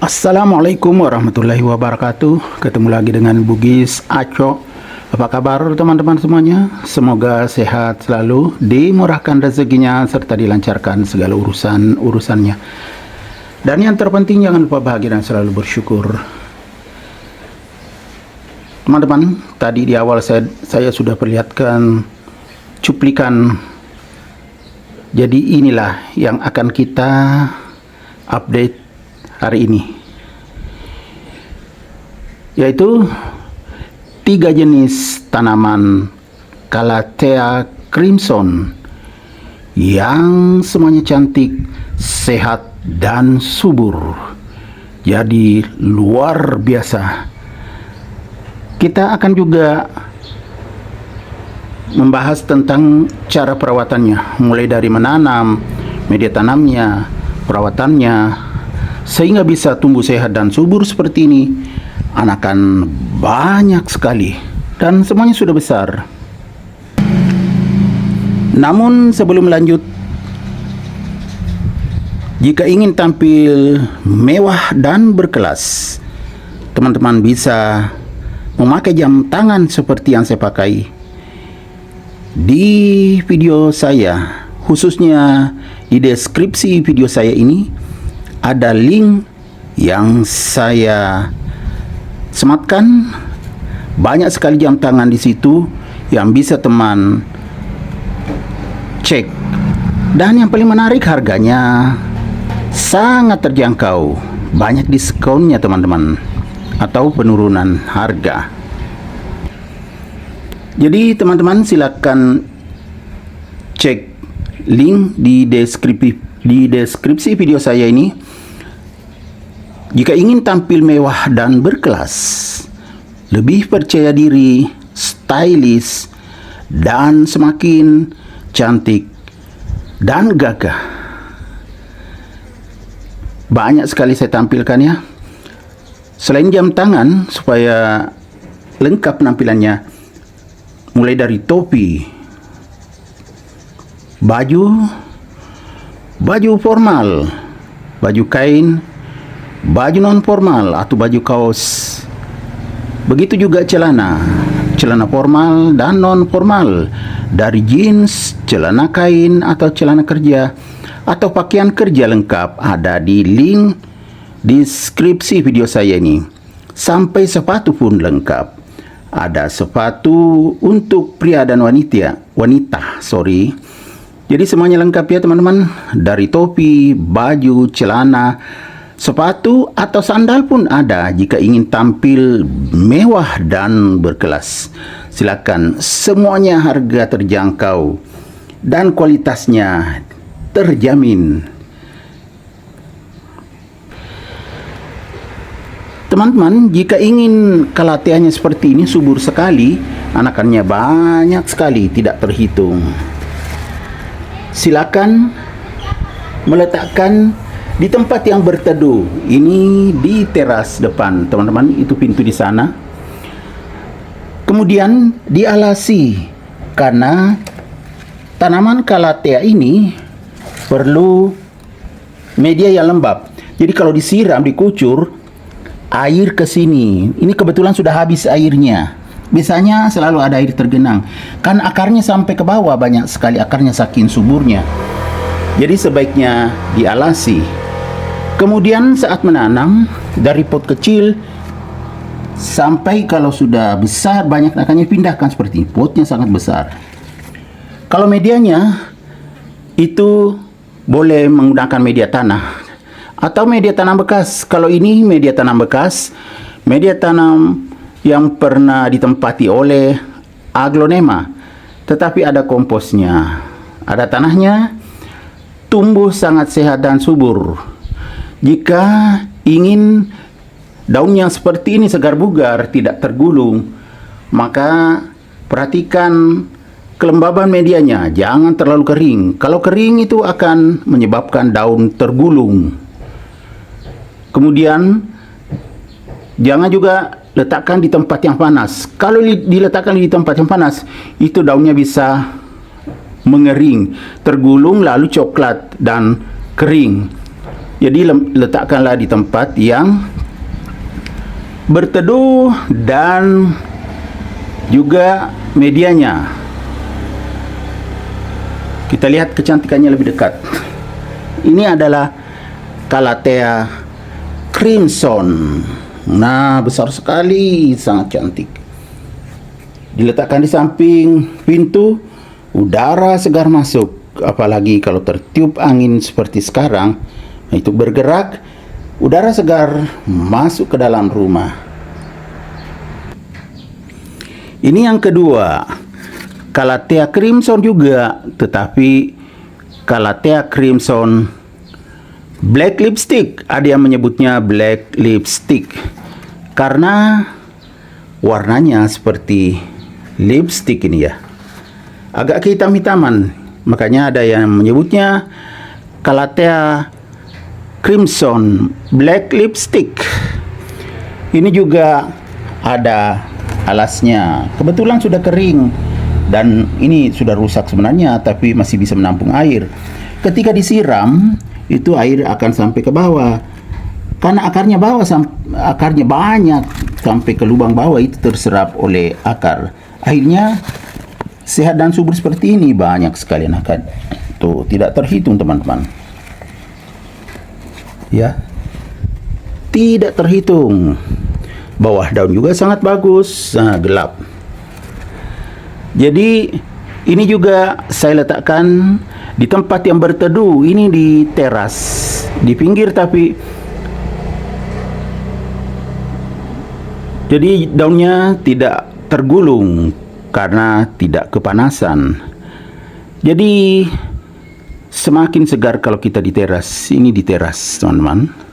Assalamualaikum warahmatullahi wabarakatuh. Ketemu lagi dengan Bugis Aco. Apa kabar teman-teman semuanya? Semoga sehat selalu, dimurahkan rezekinya, serta dilancarkan segala urusannya. Dan yang terpenting, jangan lupa bahagia dan selalu bersyukur. Teman-teman, tadi di awal saya sudah perlihatkan cuplikan. Jadi inilah yang akan kita update hari ini, yaitu 3 jenis tanaman Calathea crimson yang semuanya cantik, sehat, dan subur. Jadi luar biasa. Kita akan juga membahas tentang cara perawatannya, mulai dari menanam, media tanamnya, perawatannya, sehingga bisa tumbuh sehat dan subur seperti ini. Anakan banyak sekali dan semuanya sudah besar. Namun sebelum lanjut, jika ingin tampil mewah dan berkelas, teman-teman bisa memakai jam tangan seperti yang saya pakai. Di video saya, khususnya di deskripsi video saya ini, ada link yang saya sematkan. Banyak sekali jam tangan di situ yang bisa teman cek. Dan yang paling menarik, harganya sangat terjangkau. Banyak diskonnya teman-teman, atau penurunan harga. Jadi teman-teman silakan cek link di deskripsi video saya ini. Jika ingin tampil mewah dan berkelas, lebih percaya diri, stylish, dan semakin cantik dan gagah. Banyak sekali saya tampilkan ya. Selain jam tangan, supaya lengkap penampilannya, mulai dari topi, baju formal, baju kain, baju non formal atau baju kaos. Begitu juga celana formal dan non formal, dari jeans, celana kain atau celana kerja, atau pakaian kerja lengkap, ada di link deskripsi video saya ini. Sampai sepatu pun lengkap. Ada sepatu untuk pria dan wanita. Jadi semuanya lengkap ya teman-teman. Dari topi, baju, celana, sepatu atau sandal pun ada. Jika ingin tampil mewah dan berkelas, silakan. Semuanya harga terjangkau dan kualitasnya terjamin. Teman-teman, jika ingin Calatheanya seperti ini, subur sekali, anakannya banyak sekali, tidak terhitung, silakan meletakkan di tempat yang berteduh. Ini di teras depan, teman-teman, itu pintu di sana. Kemudian dialasi, karena tanaman Calathea ini perlu media yang lembab. Jadi kalau disiram, dikucur, air ke sini. Ini kebetulan sudah habis airnya. Biasanya selalu ada air tergenang. Kan akarnya sampai ke bawah, banyak sekali akarnya saking suburnya. Jadi sebaiknya dialasi. Kemudian saat menanam, dari pot kecil sampai kalau sudah besar, banyak akarnya, pindahkan seperti ini. Potnya sangat besar. Kalau medianya itu boleh menggunakan media tanah atau media tanam bekas. Kalau ini media tanam bekas, media tanam yang pernah ditempati oleh aglonema, tetapi ada komposnya, ada tanahnya, tumbuh sangat sehat dan subur. Jika ingin daun yang seperti ini segar bugar, tidak tergulung, maka perhatikan kelembaban medianya, jangan terlalu kering. Kalau kering itu akan menyebabkan daun tergulung. Kemudian jangan juga letakkan di tempat yang panas. Kalau diletakkan di tempat yang panas, itu daunnya bisa mengering, tergulung lalu coklat dan kering. Jadi letakkanlah di tempat yang berteduh dan juga medianya. Kita lihat kecantikannya lebih dekat. Ini adalah Calathea crimson. Nah, besar sekali, sangat cantik. Diletakkan di samping pintu, udara segar masuk. Apalagi kalau tertiup angin seperti sekarang, itu bergerak, udara segar masuk ke dalam rumah. Ini yang kedua, Calathea crimson juga, tetapi Calathea crimson black lipstick. Ada yang menyebutnya black lipstick karena warnanya seperti lipstick ini ya, agak kehitam-hitaman. Makanya ada yang menyebutnya Calathea crimson black lipstick. Ini juga ada alasnya. Kebetulan sudah kering dan ini sudah rusak sebenarnya, tapi masih bisa menampung air. Ketika disiram, itu air akan sampai ke bawah. Karena akarnya banyak sampai ke lubang bawah, itu terserap oleh akar. Akhirnya sehat dan subur seperti ini, banyak sekali akan. Tuh, tidak terhitung teman-teman. Ya. Tidak terhitung. Bawah daun juga sangat bagus, gelap. Jadi ini juga saya letakkan di tempat yang berteduh. Ini di teras, di pinggir, tapi jadi daunnya tidak tergulung karena tidak kepanasan. Jadi semakin segar kalau kita di teras. Ini di teras, teman-teman.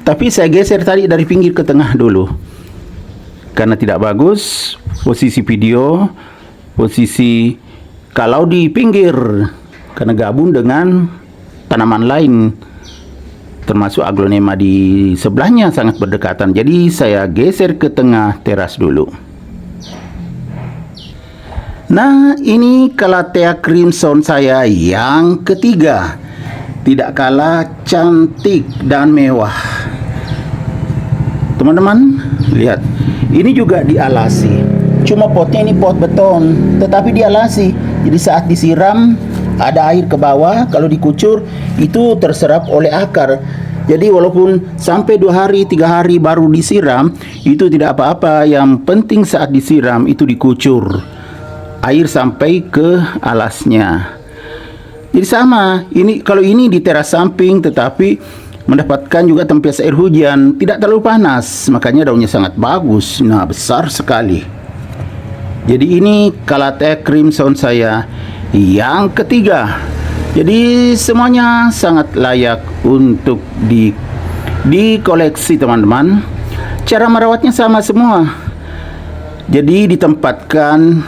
Tapi saya geser tadi dari pinggir ke tengah dulu, karena tidak bagus posisi video, posisi kalau di pinggir, karena gabung dengan tanaman lain, termasuk aglonema di sebelahnya sangat berdekatan. Jadi saya geser ke tengah teras dulu. Nah, ini Calathea crimson saya yang ketiga, tidak kalah cantik dan mewah. Teman-teman, lihat, ini juga dialasi. Cuma potnya ini pot beton, tetapi dialasi. Jadi saat disiram, ada air ke bawah. Kalau dikucur, itu terserap oleh akar. Jadi walaupun sampai 2 hari, 3 hari baru disiram, itu tidak apa-apa. Yang penting saat disiram, itu dikucur air sampai ke alasnya. Jadi sama, ini kalau ini di teras samping, tetapi mendapatkan juga tempias air hujan, tidak terlalu panas, makanya daunnya sangat bagus. Nah, besar sekali. Jadi ini Calathea crimson saya yang ketiga. Jadi semuanya sangat layak untuk dikoleksi, teman-teman. Cara merawatnya sama semua. Jadi ditempatkan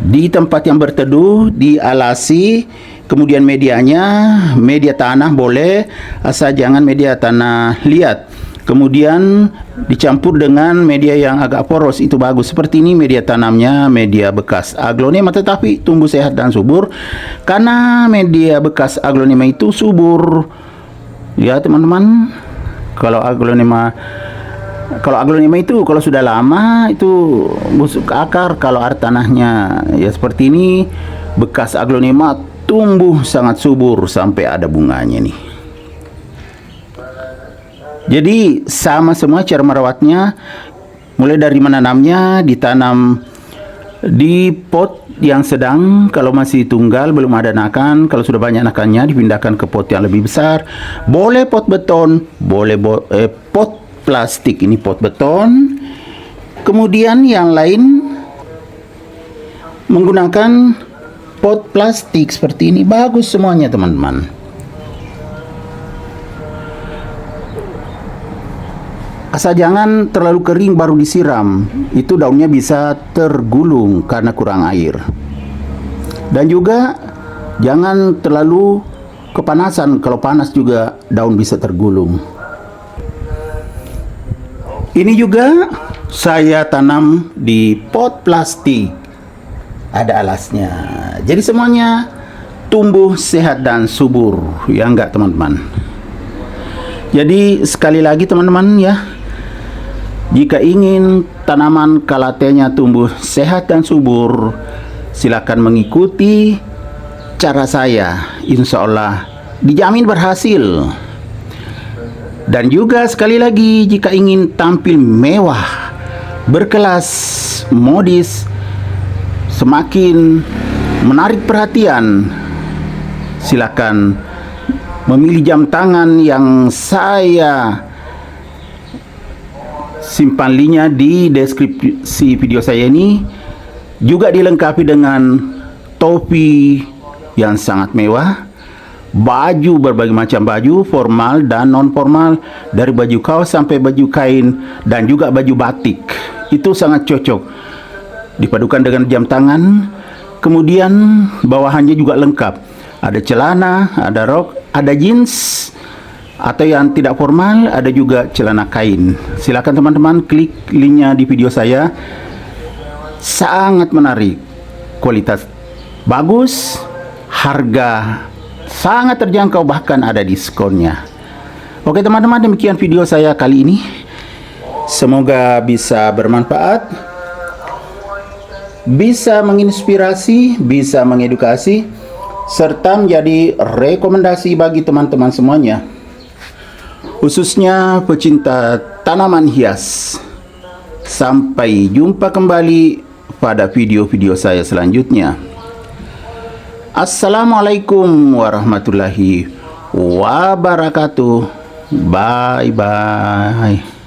di tempat yang berteduh, dialasi. Kemudian medianya, media tanah boleh, asal jangan media tanah liat. Kemudian dicampur dengan media yang agak poros, itu bagus. Seperti ini media tanamnya, media bekas aglonema, tetapi tumbuh sehat dan subur. Karena media bekas aglonema itu subur. Ya teman-teman, kalau aglonema itu kalau sudah lama itu busuk akar. Kalau air tanahnya ya seperti ini, bekas aglonema tumbuh sangat subur sampai ada bunganya nih. Jadi sama semua cara merawatnya, mulai dari menanamnya, ditanam di pot yang sedang. Kalau masih tunggal belum ada anakan, kalau sudah banyak anakannya dipindahkan ke pot yang lebih besar. Boleh pot beton, boleh pot plastik. Ini pot beton. Kemudian yang lain menggunakan pot plastik seperti ini, bagus semuanya teman-teman. Asal jangan terlalu kering baru disiram, itu daunnya bisa tergulung karena kurang air. Dan juga jangan terlalu kepanasan, kalau panas juga daun bisa tergulung. Ini juga saya tanam di pot plastik, ada alasnya. Jadi semuanya tumbuh sehat dan subur, ya enggak teman-teman? Jadi sekali lagi teman-teman ya, jika ingin tanaman kalatenya tumbuh sehat dan subur, silakan mengikuti cara saya. Insya Allah dijamin berhasil. Dan juga sekali lagi, jika ingin tampil mewah, berkelas, modis, semakin menarik perhatian, silakan memilih jam tangan yang saya simpan linknya di deskripsi video saya ini. Juga dilengkapi dengan topi yang sangat mewah, baju, berbagai macam baju, formal dan non formal, dari baju kaos sampai baju kain, dan juga baju batik. Itu sangat cocok dipadukan dengan jam tangan. Kemudian bawahannya juga lengkap, ada celana, ada rok, ada jeans, atau yang tidak formal, ada juga celana kain. Silakan teman-teman klik linknya di video saya. Sangat menarik, kualitas bagus, harga sangat terjangkau, bahkan ada diskonnya. Oke teman-teman, demikian video saya kali ini. Semoga bisa bermanfaat, bisa menginspirasi, bisa mengedukasi, serta menjadi rekomendasi bagi teman-teman semuanya, khususnya pecinta tanaman hias. Sampai jumpa kembali pada video-video saya selanjutnya. Assalamualaikum warahmatullahi wabarakatuh. Bye bye.